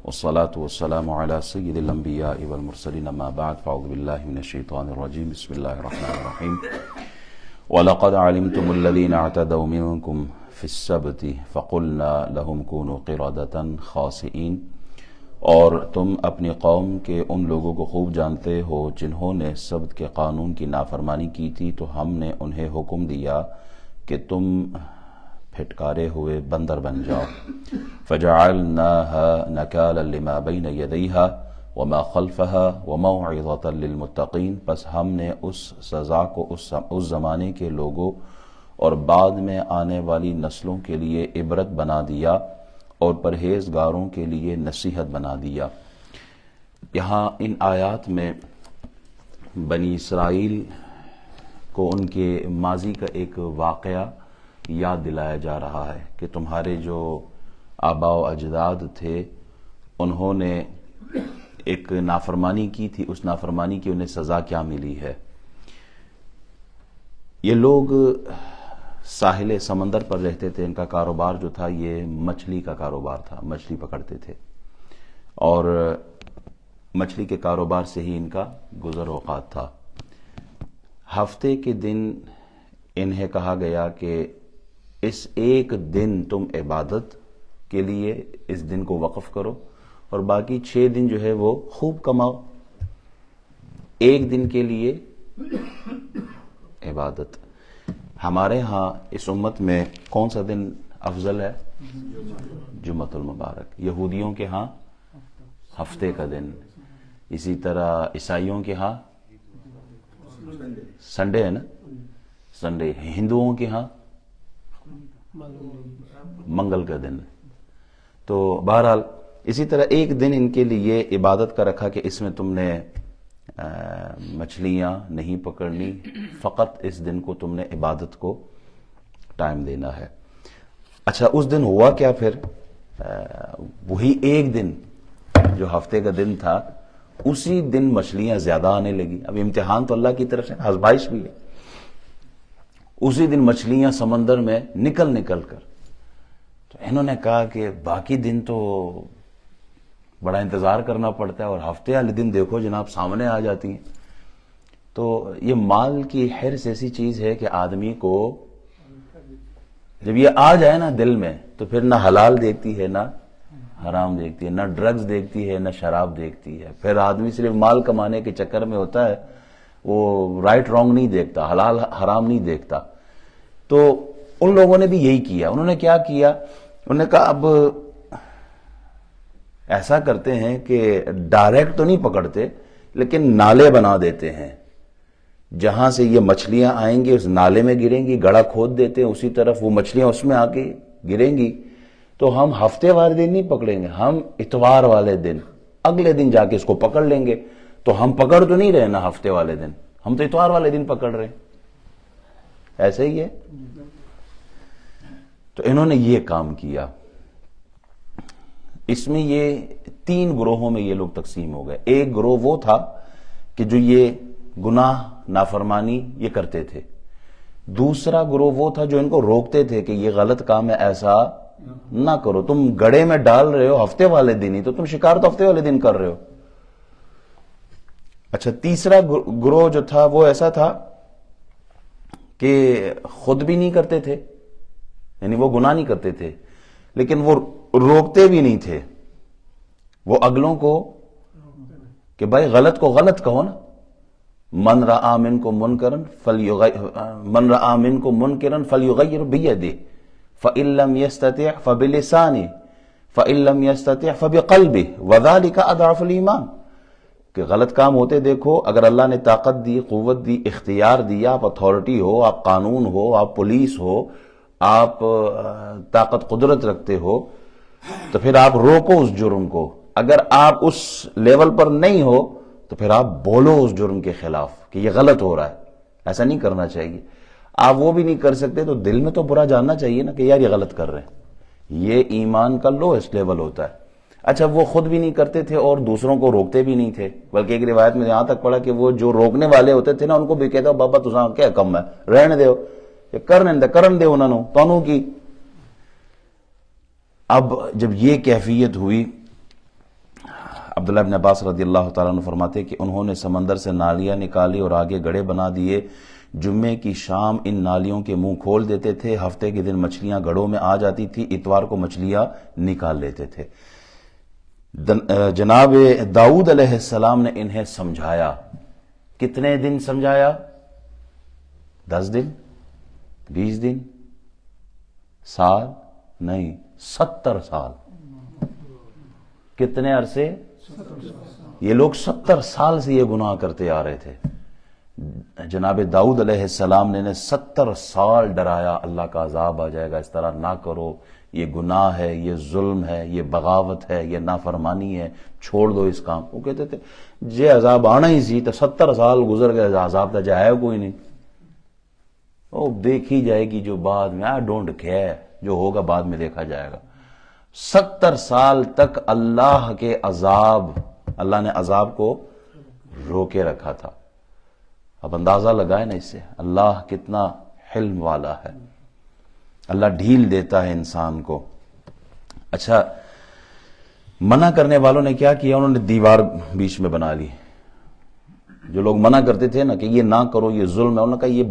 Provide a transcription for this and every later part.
والصلاة والسلام على سيد الأنبياء والمرسلين أما بعد فأعوذ بالله من الشيطان الرجيم بسم الله الرحمن الرحيم وَلَقَدْ عَلِمْتُمُ الَّذِينَ اعْتَدَوْا مِنْكُمْ فِي السَّبْتِ فَقُلْنَا لَهُمْ كُونُوا قِرَدَةً خَاسِئِينَ، اور تم اپنی قوم کے ان لوگوں کو خوب جانتے ہو جنہوں نے سبت کے قانون کی نافرمانی کی تھی، تو ہم نے انہیں حکم دیا کہ تم پھٹکارے ہوئے بندر بن جاؤ۔ فَجَعَلْنَاهَا نَكَالًا لِمَا بَيْنَ يَدَيْهَا وَمَا خَلْفَهَا وَمَوْعِظَةً لِلْمُتَّقِينَ، پس ہم نے اس سزا کو اس زمانے کے لوگوں اور بعد میں آنے والی نسلوں کے لیے عبرت بنا دیا اور پرہیزگاروں کے لیے نصیحت بنا دیا۔ یہاں ان آیات میں بنی اسرائیل کو ان کے ماضی کا ایک واقعہ یاد دلایا جا رہا ہے کہ تمہارے جو آباء و اجداد تھے انہوں نے ایک نافرمانی کی تھی، اس نافرمانی کی انہیں سزا کیا ملی ہے۔ یہ لوگ ساحل سمندر پر رہتے تھے، ان کا کاروبار جو تھا یہ مچھلی کا کاروبار تھا، مچھلی پکڑتے تھے اور مچھلی کے کاروبار سے ہی ان کا گزر اوقات تھا۔ ہفتے کے دن انہیں کہا گیا کہ اس ایک دن تم عبادت کے لیے اس دن کو وقف کرو اور باقی 6 دن جو ہے وہ خوب کماؤ، ایک دن کے لیے عبادت۔ ہمارے ہاں اس امت میں کون سا دن افضل ہے؟ جمعۃ المبارک۔ یہودیوں کے ہاں ہفتے کا دن، اسی طرح عیسائیوں کے ہاں سنڈے ہے نا، سنڈے۔ ہندوؤں کے ہاں منگل کا دن۔ تو بہرحال اسی طرح ایک دن ان کے لیے عبادت کا رکھا کہ اس میں تم نے مچھلیاں نہیں پکڑنی، فقط اس دن کو تم نے عبادت کو ٹائم دینا ہے۔ اچھا، اس دن ہوا کیا پھر؟ وہی ایک دن جو ہفتے کا دن تھا، اسی دن مچھلیاں زیادہ آنے لگی۔ اب امتحان تو اللہ کی طرف سے آزمائش بھی ہے۔ اسی دن مچھلیاں سمندر میں نکل کر، تو انہوں نے کہا کہ باقی دن تو بڑا انتظار کرنا پڑتا ہے اور ہفتے والے دن دیکھو جناب سامنے آ جاتی ہیں۔ تو یہ مال کی حرص ایسی چیز ہے کہ آدمی کو جب یہ آ جائے نا دل میں تو پھر نہ حلال دیکھتی ہے نہ حرام دیکھتی ہے، نہ ڈرگز دیکھتی ہے نہ شراب دیکھتی ہے۔ پھر آدمی صرف مال کمانے کے چکر میں ہوتا ہے، وہ رائٹ رانگ نہیں دیکھتا، حلال حرام نہیں دیکھتا۔ تو ان لوگوں نے بھی یہی کیا۔ انہوں نے کیا کیا؟ انہوں نے کہا اب ایسا کرتے ہیں کہ ڈائریکٹ تو نہیں پکڑتے لیکن نالے بنا دیتے ہیں، جہاں سے یہ مچھلیاں آئیں گی اس نالے میں گریں گی، گڑھا کھود دیتے ہیں اسی طرف، وہ مچھلیاں اس میں آ کے گریں گی۔ تو ہم ہفتے والے دن نہیں پکڑیں گے، ہم اتوار والے دن اگلے دن جا کے اس کو پکڑ لیں گے۔ تو ہم پکڑ تو نہیں رہے نا ہفتے والے دن، ہم تو اتوار والے دن پکڑ رہے ہیں۔ ایسے ہی ہے۔ تو انہوں نے یہ کام کیا۔ اس میں یہ 3 گروہوں میں یہ لوگ تقسیم ہو گئے۔ ایک گروہ وہ تھا کہ جو یہ گناہ نافرمانی یہ کرتے تھے، دوسرا گروہ وہ تھا جو ان کو روکتے تھے کہ یہ غلط کام ہے، ایسا نہ کرو، تم گڑھے میں ڈال رہے ہو ہفتے والے دن ہی، تو تم شکار تو ہفتے والے دن کر رہے ہو۔ اچھا، تیسرا گروہ جو تھا وہ ایسا تھا کہ خود بھی نہیں کرتے تھے، یعنی وہ گناہ نہیں کرتے تھے لیکن وہ روکتے بھی نہیں تھے، وہ اگلوں کو کہ بھائی غلط کو غلط کہو نا۔ من رأى منكم منکرا فلیغیر بیدہ فإن لم يستطع فبلسانہ فإن لم يستطع فبقلبہ وذلک اضعف الایمان، کہ غلط کام ہوتے دیکھو، اگر اللہ نے طاقت دی، قوت دی، اختیار دیا، آپ اتھارٹی ہو، آپ قانون ہو، آپ پولیس ہو، آپ طاقت قدرت رکھتے ہو، تو پھر آپ روکو اس جرم کو۔ اگر آپ اس لیول پر نہیں ہو تو پھر آپ بولو اس جرم کے خلاف کہ یہ غلط ہو رہا ہے، ایسا نہیں کرنا چاہیے۔ آپ وہ بھی نہیں کر سکتے تو دل میں تو برا جاننا چاہیے نا کہ یار یہ غلط کر رہے ہیں۔ یہ ایمان کا لوسٹ لیول ہوتا ہے۔ اچھا، وہ خود بھی نہیں کرتے تھے اور دوسروں کو روکتے بھی نہیں تھے، بلکہ ایک روایت میں یہاں تک پڑھا کہ وہ جو روکنے والے ہوتے تھے نا ان کو بھی کہتا بابا تساں کیا کم ہے، رہنے دیو، کرن دے انہوں نے کی۔ اب جب یہ کیفیت ہوئی عبداللہ بن عباس رضی اللہ تعالیٰ عنہ فرماتے کہ انہوں نے سمندر سے نالیاں نکالی اور آگے گڑھے بنا دیے، جمعے کی شام ان نالیوں کے منہ کھول دیتے تھے، ہفتے کے دن مچھلیاں گڑھوں میں آ جاتی تھی، اتوار کو مچھلیاں نکال لیتے تھے۔ جناب داؤد علیہ السلام نے انہیں سمجھایا، کتنے دن سمجھایا؟ 10 دن، 20 دن، سال نہیں، 70 سال۔ کتنے عرصے؟ یہ لوگ 70 سال سے یہ گناہ کرتے آ رہے تھے۔ جناب داؤد علیہ السلام نے 70 سال ڈرایا، اللہ کا عذاب آ جائے گا، اس طرح نہ کرو، یہ گناہ ہے، یہ ظلم ہے، یہ بغاوت ہے، یہ نافرمانی ہے، چھوڑ دو اس کام۔ وہ کہتے تھے جے عذاب آنا ہی سی تو 70 سال گزر گئے، عذاب تو جائے کوئی نہیں، وہ دیکھی جائے گی جو بعد میں، آئی ڈونٹ کیئر، جو ہوگا بعد میں دیکھا جائے گا۔ 70 سال تک اللہ کے عذاب، اللہ نے عذاب کو روکے رکھا تھا۔ اب اندازہ لگائے نا اس سے اللہ کتنا حلم والا ہے، اللہ ڈھیل دیتا ہے انسان کو۔ اچھا، منع کرنے والوں نے کیا کیا؟ انہوں نے دیوار بیچ میں بنا لی۔ جو لوگ منع کرتے تھے نا کہ یہ نہ کرو، یہ ظلم ہے، انہوں نے کہا یہ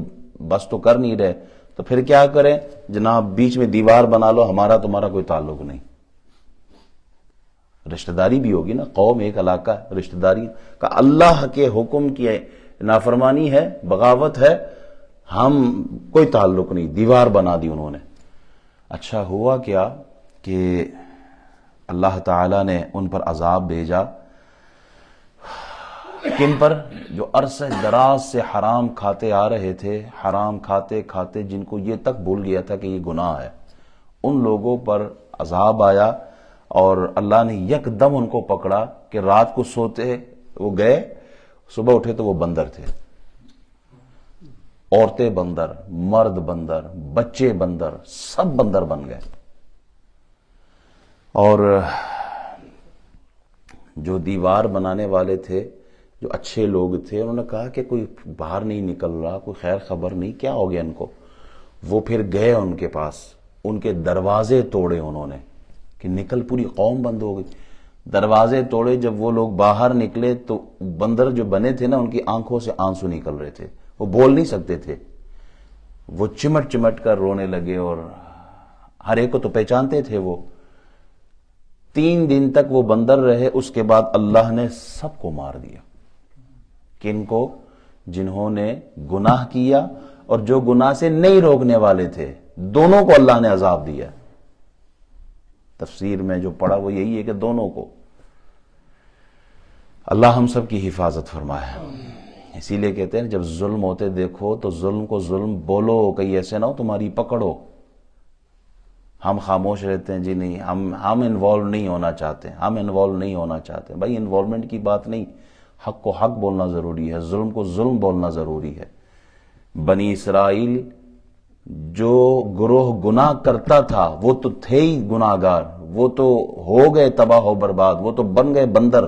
بس تو کر نہیں رہے تو پھر کیا کریں جناب، بیچ میں دیوار بنا لو، ہمارا تمہارا کوئی تعلق نہیں۔ رشتہ داری بھی ہوگی نا، قوم ایک علاقہ ہے، رشتہ داری کا اللہ کے حکم کی نافرمانی ہے، بغاوت ہے، ہم کوئی تعلق نہیں، دیوار بنا دی انہوں نے۔ اچھا ہوا کیا کہ اللہ تعالیٰ نے ان پر عذاب بھیجا، کن پر؟ جو عرصہ دراز سے حرام کھاتے آ رہے تھے، حرام کھاتے کھاتے جن کو یہ تک بھول گیا تھا کہ یہ گناہ ہے، ان لوگوں پر عذاب آیا، اور اللہ نے یک دم ان کو پکڑا کہ رات کو سوتے وہ گئے، صبح اٹھے تو وہ بندر تھے، عورتیں بندر، مرد بندر، بچے بندر، سب بندر بن گئے۔ اور جو دیوار بنانے والے تھے، جو اچھے لوگ تھے، انہوں نے کہا کہ کوئی باہر نہیں نکل رہا، کوئی خیر خبر نہیں، کیا ہو گیا ان کو؟ وہ پھر گئے ان کے پاس، ان کے دروازے توڑے انہوں نے کہ نکل، پوری قوم بند ہو گئی، دروازے توڑے۔ جب وہ لوگ باہر نکلے تو بندر جو بنے تھے نا، ان کی آنکھوں سے آنسو نکل رہے تھے، وہ بول نہیں سکتے تھے، وہ چمٹ چمٹ کر رونے لگے، اور ہر ایک کو تو پہچانتے تھے وہ۔ 3 دن تک وہ بندر رہے، اس کے بعد اللہ نے سب کو مار دیا۔ کن کو؟ جنہوں نے گناہ کیا اور جو گناہ سے نہیں روکنے والے تھے، دونوں کو اللہ نے عذاب دیا۔ تفسیر میں جو پڑھا وہ یہی ہے کہ دونوں کو۔ اللہ ہم سب کی حفاظت فرمائے۔ اسی لیے کہتے ہیں جب ظلم ہوتے دیکھو تو ظلم کو ظلم بولو، کہیں ایسے نہ ہو تمہاری پکڑو۔ ہم خاموش رہتے ہیں، جی نہیں، ہم انوالو نہیں ہونا چاہتے، ہم انوالو نہیں ہونا چاہتے۔ بھائی انوالومنٹ کی بات نہیں، حق کو حق بولنا ضروری ہے، ظلم کو ظلم بولنا ضروری ہے۔ بنی اسرائیل جو گروہ گناہ کرتا تھا وہ تو تھے ہی گناہ گار، وہ تو ہو گئے تباہ و برباد، وہ تو بن گئے بندر۔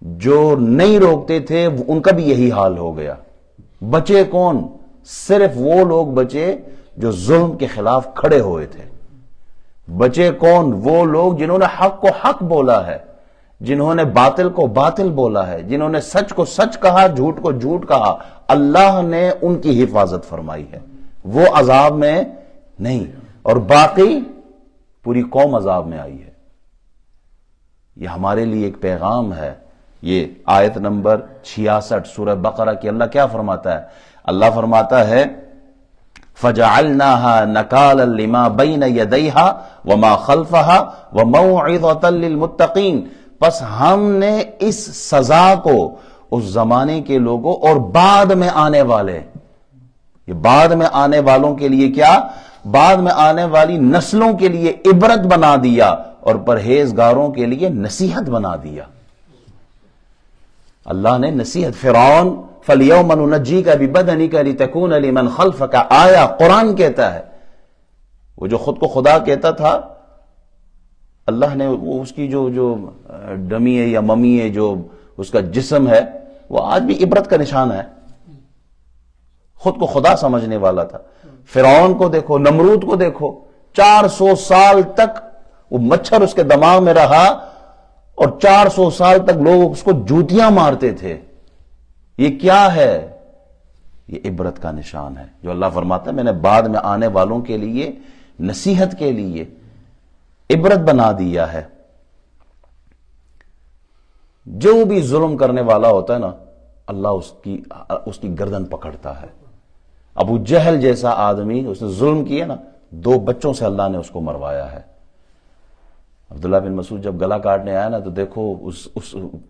جو نہیں روکتے تھے ان کا بھی یہی حال ہو گیا۔ بچے کون؟ صرف وہ لوگ بچے جو ظلم کے خلاف کھڑے ہوئے تھے۔ بچے کون؟ وہ لوگ جنہوں نے حق کو حق بولا ہے، جنہوں نے باطل کو باطل بولا ہے، جنہوں نے سچ کو سچ کہا، جھوٹ کو جھوٹ کہا۔ اللہ نے ان کی حفاظت فرمائی ہے، وہ عذاب میں نہیں، اور باقی پوری قوم عذاب میں آئی ہے۔ یہ ہمارے لیے ایک پیغام ہے۔ یہ آیت نمبر 66 سورہ بقرہ کی اللہ کیا فرماتا ہے؟ اللہ فرماتا ہے فَجَعَلْنَاهَا نَكَالًا لِمَا بَيْنَ يَدَيْهَا وَمَا خَلْفَهَا وَمَوْعِظَةً لِلْمُتَّقِينَ، پس ہم نے اس سزا کو اس زمانے کے لوگوں اور بعد میں آنے والے، یہ بعد میں آنے والوں کے لیے کیا؟ بعد میں آنے والی نسلوں کے لیے عبرت بنا دیا، اور پرہیزگاروں کے لیے نصیحت بنا دیا۔ اللہ نے نصیحت، فرعون فَالْيَوْمَ نُنَجِّيكَ بِبَدَنِكَ لِتَكُونَ لِمَنْ خَلْفَكَ آیا، قرآن کہتا ہے۔ وہ جو خود کو خدا کہتا تھا، اللہ نے اس کی جو ڈمی ہے یا ممی ہے، جو اس کا جسم ہے، وہ آج بھی عبرت کا نشان ہے۔ خود کو خدا سمجھنے والا تھا۔ فرعون کو دیکھو، نمرود کو دیکھو، 400 سال تک وہ مچھر اس کے دماغ میں رہا، اور 400 سال تک لوگ اس کو جوتیاں مارتے تھے. یہ کیا ہے؟ یہ عبرت کا نشان ہے جو اللہ فرماتا ہے میں نے بعد میں آنے والوں کے لیے نصیحت کے لیے عبرت بنا دیا ہے. جو بھی ظلم کرنے والا ہوتا ہے نا اللہ اس کی گردن پکڑتا ہے. ابو جہل جیسا آدمی اس نے ظلم کیا نا 2 بچوں سے اللہ نے اس کو مروایا ہے. عبداللہ بن مسعود جب گلا کاٹنے آیا نا تو دیکھو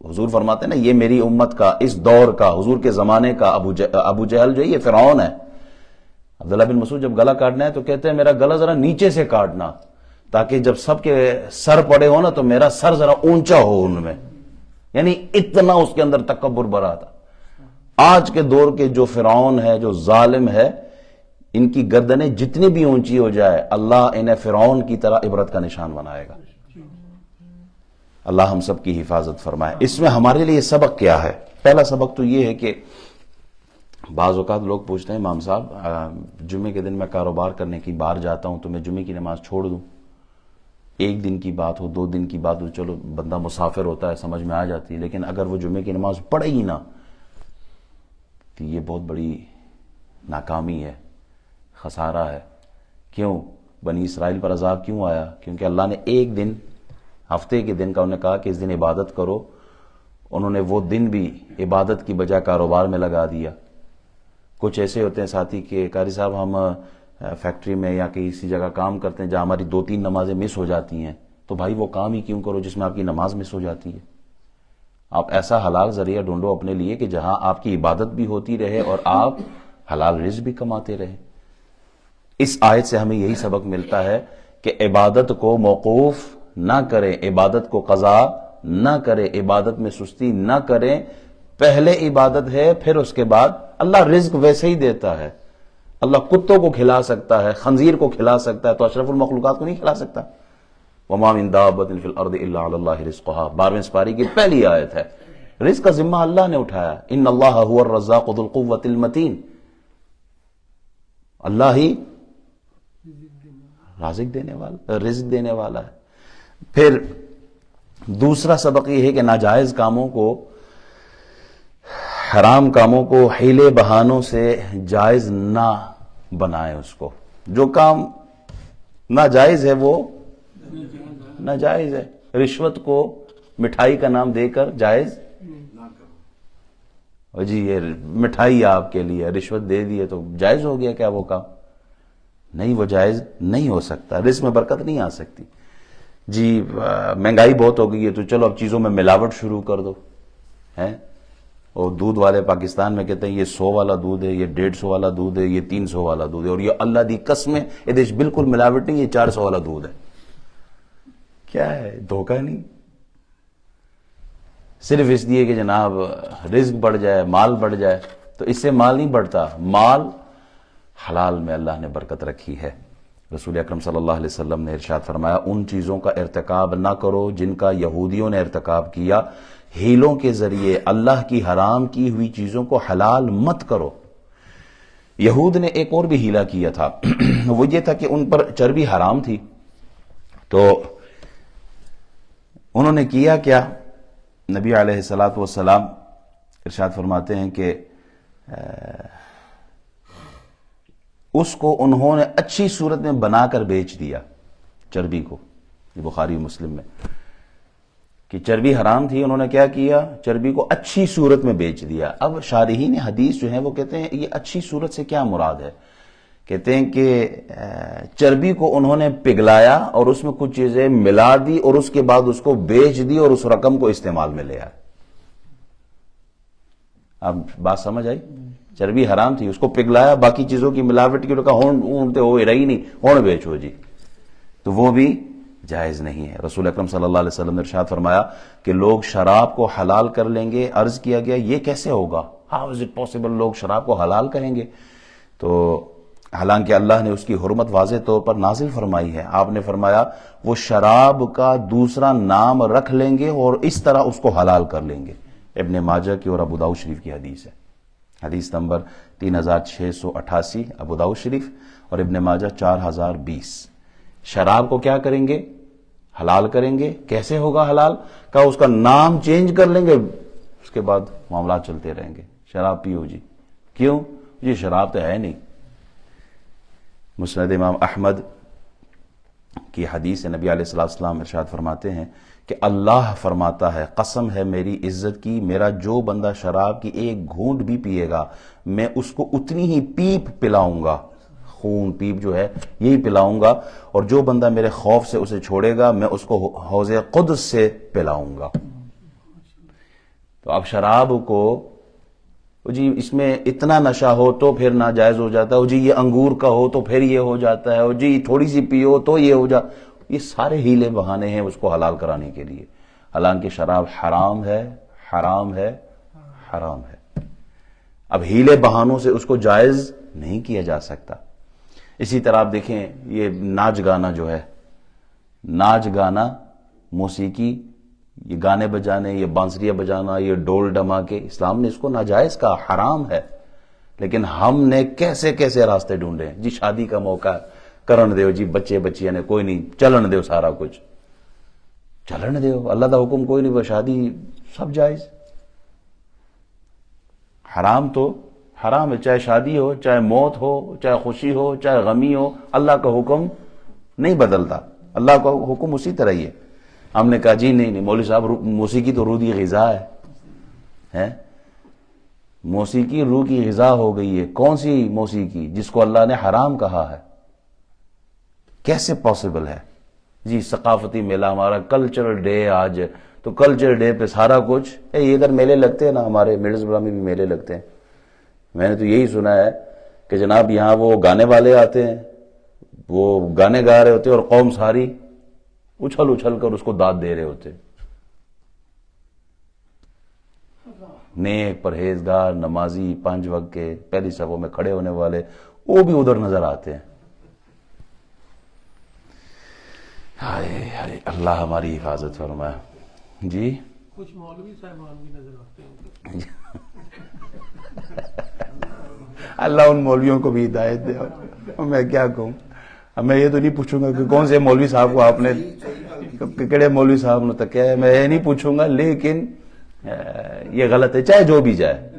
حضور فرماتے ہیں نا یہ میری امت کا اس دور کا حضور کے زمانے کا ابو جہل جو ہے یہ فرعون ہے. عبداللہ بن مسعود جب گلا کاٹنا ہے تو کہتے ہیں میرا گلا ذرا نیچے سے کاٹنا تاکہ جب سب کے سر پڑے ہو نا تو میرا سر ذرا اونچا ہو ان میں. یعنی اتنا اس کے اندر تکبر بھرا تھا. آج کے دور کے جو فرعون ہے جو ظالم ہے ان کی گردنیں جتنی بھی اونچی ہو جائے اللہ انہیں فرعون کی طرح عبرت کا نشان بنائے گا. اللہ ہم سب کی حفاظت فرمائے. اس میں ہمارے لیے سبق کیا ہے؟ پہلا سبق تو یہ ہے کہ بعض اوقات لوگ پوچھتے ہیں امام صاحب جمعے کے دن میں کاروبار کرنے کی باہر جاتا ہوں تو میں جمعے کی نماز چھوڑ دوں؟ 1 دن کی بات ہو 2 دن کی بات ہو چلو بندہ مسافر ہوتا ہے سمجھ میں آ جاتی ہے, لیکن اگر وہ جمعے کی نماز پڑھے ہی نہ تو یہ بہت بڑی ناکامی ہے, خسارہ ہے. کیوں؟ بنی اسرائیل پر عذاب کیوں آیا؟ کیونکہ اللہ نے ایک دن ہفتے کے دن کا انہوں نے کہا کہ اس دن عبادت کرو, انہوں نے وہ دن بھی عبادت کی بجائے کاروبار میں لگا دیا. کچھ ایسے ہوتے ہیں ساتھی کہ قاری صاحب ہم فیکٹری میں یا کسی جگہ کام کرتے ہیں جہاں ہماری 2-3 نمازیں مس ہو جاتی ہیں, تو بھائی وہ کام ہی کیوں کرو جس میں آپ کی نماز مس ہو جاتی ہے. آپ ایسا حلال ذریعہ ڈھونڈو اپنے لیے کہ جہاں آپ کی عبادت بھی ہوتی رہے اور آپ حلال رزق بھی کماتے رہے. اس آیت سے ہمیں یہی سبق ملتا ہے کہ عبادت کو موقوف نہ کریں, عبادت کو قضا نہ کریں, عبادت میں سستی نہ کریں. پہلے عبادت ہے پھر اس کے بعد اللہ رزق ویسے ہی دیتا ہے. اللہ کتوں کو کھلا سکتا ہے, خنزیر کو کھلا سکتا ہے, تو اشرف المخلوقات کو نہیں کھلا سکتا؟ وَمَا مِن دَابَّةٍ فِي الْأَرْضِ إِلَّا عَلَى اللَّهِ رِزْقُهَا 12ویں سپارے کی پہلی آیت ہے. رزق کا ذمہ اللہ نے اٹھایا. ان اللہ هو الرزاق ذو القوة المتین, اللہ ہی رزق دینے والا ہے. پھر دوسرا سبق یہ ہے کہ ناجائز کاموں کو, حرام کاموں کو حیلے بہانوں سے جائز نہ بنائیں. اس کو جو کام ناجائز ہے وہ ناجائز ہے. رشوت کو مٹھائی کا نام دے کر جائز جی یہ مٹھائی آپ کے لیے رشوت دے دیے تو جائز ہو گیا کیا وہ کام؟ نہیں, وہ جائز نہیں ہو سکتا. رزق میں برکت نہیں آ سکتی. جی مہنگائی بہت ہو گئی ہے تو چلو اب چیزوں میں ملاوٹ شروع کر دو. اور دودھ والے پاکستان میں کہتے ہیں یہ 100 والا دودھ ہے, یہ 150 والا دودھ ہے, یہ 300 والا دودھ ہے, اور یہ اللہ دی قسم ہے یہ دیش بالکل ملاوٹ نہیں, یہ 400 والا دودھ ہے. کیا ہے؟ دھوکہ نہیں. صرف اس لیے کہ جناب رزق بڑھ جائے, مال بڑھ جائے, تو اس سے مال نہیں بڑھتا. مال حلال میں اللہ نے برکت رکھی ہے. رسول اکرم صلی اللہ علیہ وسلم نے ارشاد فرمایا ان چیزوں کا ارتکاب نہ کرو جن کا یہودیوں نے ارتکاب کیا. ہیلوں کے ذریعے اللہ کی حرام کی ہوئی چیزوں کو حلال مت کرو. یہود نے ایک اور بھی ہیلا کیا تھا وہ یہ تھا کہ ان پر چربی حرام تھی, تو انہوں نے کیا کیا؟ نبی علیہ الصلوۃ والسلام ارشاد فرماتے ہیں کہ اس کو انہوں نے اچھی صورت میں بنا کر بیچ دیا چربی کو. یہ بخاری مسلم میں کہ چربی حرام تھی, انہوں نے کیا کیا؟ چربی کو اچھی صورت میں بیچ دیا. اب شارحین حدیث جو ہیں وہ کہتے ہیں یہ اچھی صورت سے کیا مراد ہے؟ کہتے ہیں کہ چربی کو انہوں نے پگھلایا اور اس میں کچھ چیزیں ملا دی اور اس کے بعد اس کو بیچ دی اور اس رقم کو استعمال میں لے آئے. اب بات سمجھ آئی؟ چربی حرام تھی, اس کو پگھلایا, باقی چیزوں کی ملاوٹ کی ہونتے ہوئے رہی نہیں, ہون بیچو جی, تو وہ بھی جائز نہیں ہے. رسول اکرم صلی اللہ علیہ وسلم نے ارشاد فرمایا کہ لوگ شراب کو حلال کر لیں گے. عرض کیا گیا یہ کیسے ہوگا؟ ہاؤ از اٹ پاسبل لوگ شراب کو حلال کہیں گے؟ تو حالانکہ اللہ نے اس کی حرمت واضح طور پر نازل فرمائی ہے. آپ نے فرمایا وہ شراب کا دوسرا نام رکھ لیں گے اور اس طرح اس کو حلال کر لیں گے. ابن ماجہ کی اور ابو داؤد شریف کی حدیث ہے, حدیث نمبر 3688 ابو داؤد شریف اور ابن ماجہ 4020. شراب کو کیا کریں گے؟ حلال کریں گے. کیسے ہوگا حلال؟ کہا اس کا نام چینج کر لیں گے, اس کے بعد معاملات چلتے رہیں گے. شراب پیو جی. کیوں جی؟ شراب تو ہے نہیں. مسند امام احمد کی حدیث نبی علیہ السلام ارشاد فرماتے ہیں کہ اللہ فرماتا ہے قسم ہے میری عزت کی, میرا جو بندہ شراب کی ایک گھونٹ بھی پیے گا میں اس کو اتنی ہی پیپ پلاؤں گا, خون پیپ جو ہے یہی پلاؤں گا, اور جو بندہ میرے خوف سے اسے چھوڑے گا میں اس کو حوض قدس سے پلاؤں گا. تو اب شراب کو جی اس میں اتنا نشہ ہو تو پھر ناجائز ہو جاتا ہے, جی یہ انگور کا ہو تو پھر یہ ہو جاتا ہے, جی تھوڑی سی پیو تو یہ ہو جاتا. یہ سارے ہیلے بہانے ہیں اس کو حلال کرانے کے لیے. حالانکہ شراب حرام ہے, حرام ہے, حرام ہے. اب ہیلے بہانوں سے اس کو جائز نہیں کیا جا سکتا. اسی طرح آپ دیکھیں یہ ناچ گانا جو ہے, ناچ گانا, موسیقی, یہ گانے بجانے, یہ بانسریاں بجانا, یہ ڈول ڈماکے, اسلام نے اس کو ناجائز کہا, حرام ہے. لیکن ہم نے کیسے کیسے راستے ڈھونڈے ہیں. جی شادی کا موقع ہے, کرن دیو جی, بچے بچیاں نے کوئی نہیں, چلن دیو, سارا کچھ چلن دیو, اللہ دا حکم کوئی نہیں, شادی سب جائز. حرام تو حرام ہے, چاہے شادی ہو, چاہے موت ہو, چاہے خوشی ہو, چاہے غمی ہو, اللہ کا حکم نہیں بدلتا, اللہ کا حکم اسی طرح ہی ہے. ہم نے کہا جی نہیں مولوی صاحب موسیقی تو روح کی غذا ہے. موسیقی روح کی غذا ہو گئی ہے. کون سی موسیقی؟ جس کو اللہ نے حرام کہا ہے. کیسے پاسبل ہے جی؟ ثقافتی میلہ ہمارا کلچرل ڈے آج, تو کلچرل ڈے پہ سارا کچھ یہ ادھر میلے لگتے ہیں نا, ہمارے مرزا میں بھی میلے لگتے ہیں. میں نے تو یہی سنا ہے کہ جناب یہاں وہ گانے والے آتے ہیں, وہ گانے گا رہے ہوتے ہیں اور قوم ساری اچھل اچھل کر اس کو داد دے رہے ہوتے. نیک پرہیزگار نمازی 5 وقت کے پہلی صفوں میں کھڑے ہونے والے وہ بھی ادھر نظر آتے ہیں. ہائے ہائے, اللہ ہماری حفاظت فرمائے. جی کچھ مولوی صاحبان بھی نظر آتے ہیں. اللہ ان مولویوں کو بھی ہدایت دے. میں کیا کہوں, میں یہ تو نہیں پوچھوں گا کہ کون سے مولوی صاحب کو آپ نے, کڑے مولوی صاحب نے تک ہے, میں یہ نہیں پوچھوں گا. لیکن یہ غلط ہے, چاہے جو بھی جائے,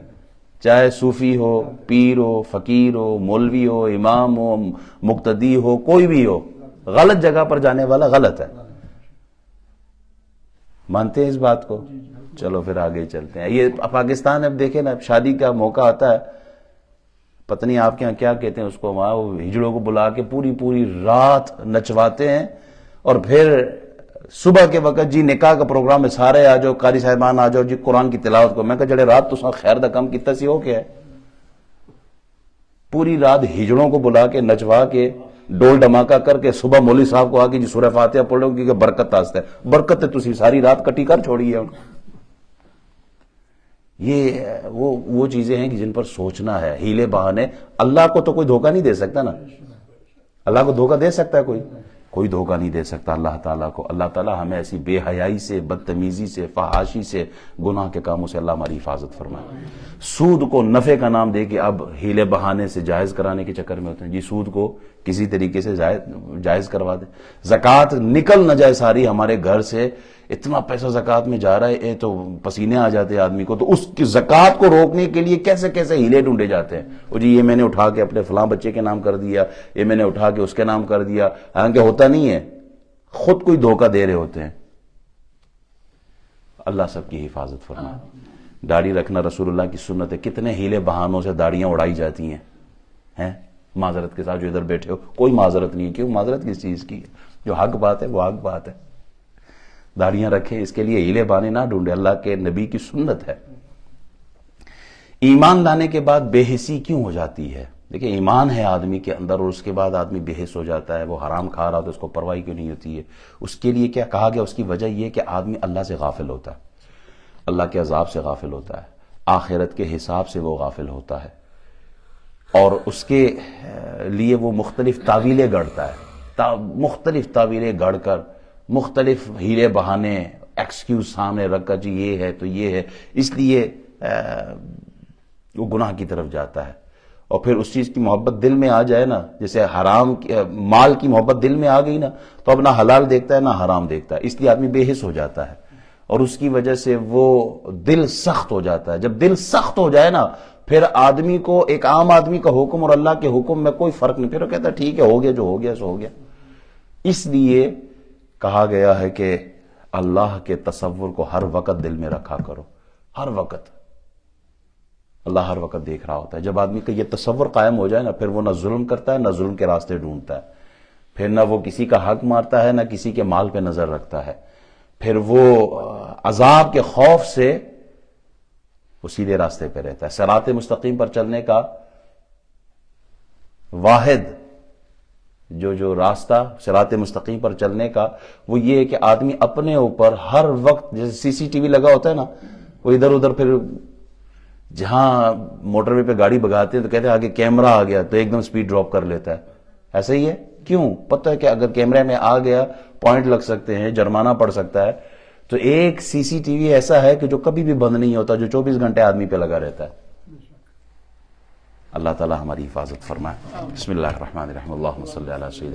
چاہے صوفی ہو, پیر ہو, فقیر ہو, مولوی ہو, امام ہو, مقتدی ہو, کوئی بھی ہو, غلط جگہ پر جانے والا غلط ہے. مانتے ہیں اس بات کو؟ چلو پھر آگے چلتے ہیں. یہ پاکستان اب دیکھیں نا, شادی کا موقع آتا ہے, پتہ نہیں آپ کے یہاں کیا کہتے ہیں اس کو, وہاں وہ ہجڑوں کو بلا کے پوری رات نچواتے ہیں, اور پھر صبح کے وقت جی نکاح کا پروگرام ہے, سارے آ جاؤ, قاری صاحبان آ جاؤ جی قرآن کی تلاوت کو. میں کہا جڑے رات تو خیر دا کم کیتا سی ہو کیا ہے, پوری رات ہجڑوں کو بلا کے نچوا کے ڈول ڈماکا کر کے صبح مولوی صاحب کو آ کے جی سورہ فاتحہ پڑھو کیونکہ برکت آستا ہے. برکت ہے تسی ساری رات کٹی کر چھوڑی ہے. یہ وہ چیزیں ہیں کہ جن پر سوچنا ہے. ہیلے بہانے, اللہ کو تو کوئی دھوکہ نہیں دے سکتا نا. اللہ کو دھوکہ دے سکتا ہے کوئی دھوکہ نہیں دے سکتا اللہ تعالیٰ کو. اللہ تعالیٰ ہمیں ایسی بے حیائی سے, بدتمیزی سے, فحاشی سے, گناہ کے کاموں سے اللہ ہماری حفاظت فرمائے. سود کو نفع کا نام دے کے اب ہیلے بہانے سے جائز کرانے کے چکر میں ہوتے ہیں. جی سود کو کسی طریقے سے جائز کروا دے. زکوٰۃ نکل نہ جائے ساری ہمارے گھر سے, اتنا پیسہ زکوٰۃ میں جا رہا ہے تو پسینے آ جاتے ہیں آدمی کو. تو اس کی زکوٰۃ کو روکنے کے لیے کیسے کیسے ہیلے ڈھونڈے جاتے ہیں. وہ جی یہ میں نے اٹھا کے اپنے فلاں بچے کے نام کر دیا, یہ میں نے اٹھا کے اس کے نام کر دیا. حالانکہ ہوتا نہیں ہے, خود کوئی دھوکہ دے رہے ہوتے ہیں. اللہ سب کی حفاظت فرمائے. داڑھی رکھنا رسول اللہ کی سنت ہے. کتنے ہیلے بہانوں سے داڑیاں اڑائی جاتی ہیں. معذرت کے ساتھ جو ادھر بیٹھے ہو, کوئی معذرت نہیں ہے. کیوں معذرت کس چیز کی ہے؟ جو حق بات ہے وہ حق بات ہے. داڑیاں رکھیں, اس کے لیے ہیلے بہانے نہ ڈھونڈے. اللہ کے نبی کی سنت ہے. ایمان لانے کے بعد بے حسی کیوں ہو جاتی ہے؟ دیکھیں ایمان ہے آدمی کے اندر, اور اس کے بعد آدمی بے حس ہو جاتا ہے. وہ حرام کھا رہا تو اس کو پرواہ کیوں نہیں ہوتی ہے؟ اس کے لیے کیا کہا گیا؟ اس کی وجہ یہ کہ آدمی اللہ سے غافل ہوتا ہے, اللہ کے عذاب سے غافل ہوتا ہے, آخرت کے حساب سے وہ غافل ہوتا ہے, اور اس کے لیے وہ مختلف تعویلیں گڑھتا ہے. مختلف تعویلیں گڑھ کر مختلف ہیلے بہانے ایکسکیوز سامنے رکھ کر جی یہ ہے تو یہ ہے, اس لیے وہ گناہ کی طرف جاتا ہے. اور پھر اس چیز کی محبت دل میں آ جائے نا، جیسے مال کی محبت دل میں آ گئی نا، تو اب نہ حلال دیکھتا ہے نہ حرام دیکھتا ہے، اس لیے آدمی بے حس ہو جاتا ہے، اور اس کی وجہ سے وہ دل سخت ہو جاتا ہے۔ جب دل سخت ہو جائے نا، پھر آدمی کو، ایک عام آدمی کا حکم اور اللہ کے حکم میں کوئی فرق نہیں، پھر وہ کہتا ہے ٹھیک ہے، ہو گیا جو ہو گیا سو ہو گیا۔ اس لیے کہا گیا ہے کہ اللہ کے تصور کو ہر وقت دل میں رکھا کرو، ہر وقت۔ اللہ ہر وقت دیکھ رہا ہوتا ہے۔ جب آدمی کا یہ تصور قائم ہو جائے نا، پھر وہ نہ ظلم کرتا ہے، نہ ظلم کے راستے ڈھونڈتا ہے، پھر نہ وہ کسی کا حق مارتا ہے، نہ کسی کے مال پہ نظر رکھتا ہے، پھر وہ عذاب کے خوف سے وہ سیدھے راستے پہ رہتا ہے۔ صراط مستقیم پر چلنے کا واحد جو راستہ صراط مستقیم پر چلنے کا، وہ یہ ہے کہ آدمی اپنے اوپر ہر وقت، جیسے CCTV لگا ہوتا ہے نا، وہ ادھر ادھر، پھر جہاں موٹر وے پہ گاڑی بگاتے ہیں تو کہتے ہیں آگے کیمرہ آ گیا تو ایک دم سپیڈ ڈراپ کر لیتا ہے۔ ایسا ہی ہے، کیوں؟ پتہ ہے کہ اگر کیمرے میں آ گیا پوائنٹ لگ سکتے ہیں، جرمانہ پڑ سکتا ہے۔ تو ایک CCTV ایسا ہے کہ جو کبھی بھی بند نہیں ہوتا، جو 24 گھنٹے آدمی پہ لگا رہتا ہے۔ اللہ تعالی ہماری حفاظت فرمائے۔ بسم اللہ الرحمن الرحیم، اللہم صلی علی سیدنا